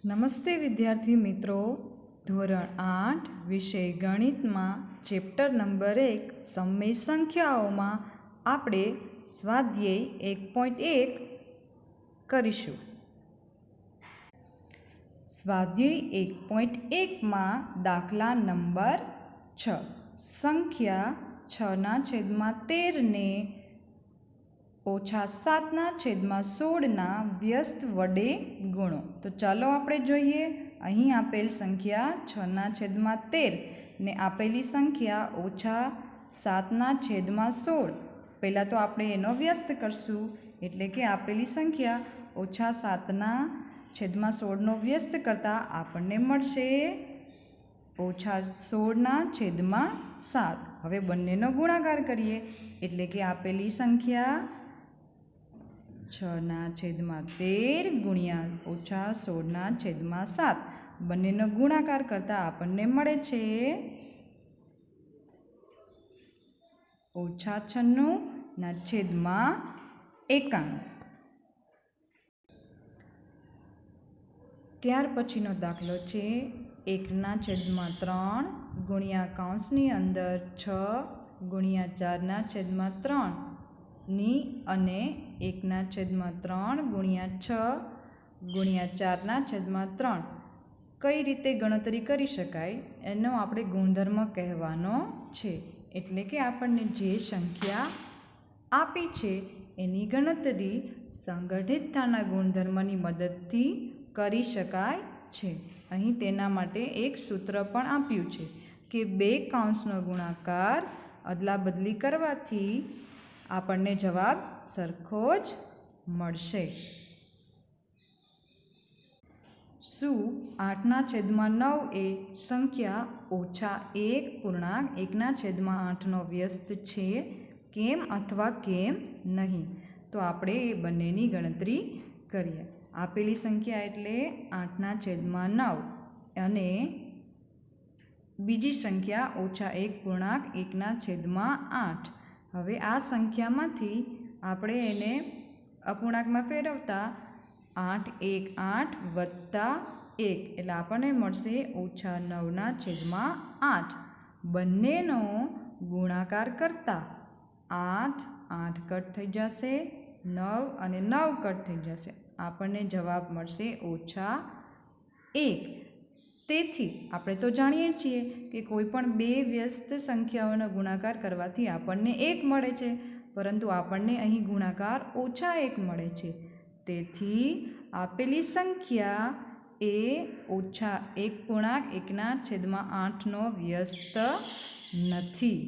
નમસ્તે વિદ્યાર્થી મિત્રો, ધોરણ 8 વિષય ગણિતમાં ચેપ્ટર નંબર 1 સમય સંખ્યાઓમાં આપણે સ્વાધ્યાય 1.1 કરીશું. સ્વાધ્યાય 1.1માં દાખલા નંબર 6 સંખ્યા 6/13 ને -7/16 વ્યસ્ત વડે ગુણો. તો ચાલો આપણે જોઈએ. અહીં આપેલ સંખ્યા 6/13 ને આપેલી સંખ્યા -7/16. પહેલાં તો આપણે એનો વ્યસ્ત કરશું, એટલે કે આપેલી સંખ્યા -7/16નો વ્યસ્ત કરતાં આપણને મળશે -16/7. હવે બંનેનો ગુણાકાર કરીએ, એટલે કે આપેલી સંખ્યા 6/13 ગુણ્યા -16/7. બંનેનો ગુણાકાર કરતાં આપણને મળે છે -96/91. ત્યાર પછીનો દાખલો છે 1/3 ગુણ્યા કૌંસની અંદર 6 ગુણ્યા 4/3 ની અને 1/3 ગુણ્યા 6 ગુણ્યા 4/3 કઈ રીતે ગણતરી કરી શકાય એનો આપણે ગુણધર્મ કહેવાનો છે. એટલે કે આપણને જે સંખ્યા આપી છે એની ગણતરી સંગઠિતતાના ગુણધર્મની મદદથી કરી શકાય છે. અહીં તેના માટે એક સૂત્ર પણ આપ્યું છે કે બે કૌંસનો ગુણાકાર અદલાબદલી કરવાથી આપણને જવાબ સરખો જ મળશે. શું 8/9 એ સંખ્યા -1.1/8નો વ્યસ્ત છે? કેમ અથવા કેમ નહીં? તો આપણે એ બંનેની ગણતરી કરીએ. આપેલી સંખ્યા એટલે 8/9 અને બીજી સંખ્યા -1.1/8. હવે આ સંખ્યામાંથી આપણે એને અપૂર્ણાંકમાં ફેરવતા 8 × 8 + 1 એટલે આપણને મળશે -9/8. બંનેનો ગુણાકાર કરતા 8 8 કટ થઈ જશે, 9 અને 9 કટ થઈ જશે. આપણને જવાબ મળશે -1. તેથી આપણે તો જાણીએ છીએ કે કોઈ પણ બે વ્યસ્ત સંખ્યાઓનો ગુણાકાર કરવાથી આપણને 1 મળે છે, પરંતુ આપણને અહીં ગુણાકાર -1 મળે છે. તેથી આપેલી સંખ્યા એ -1.1/8નો વ્યસ્ત નથી.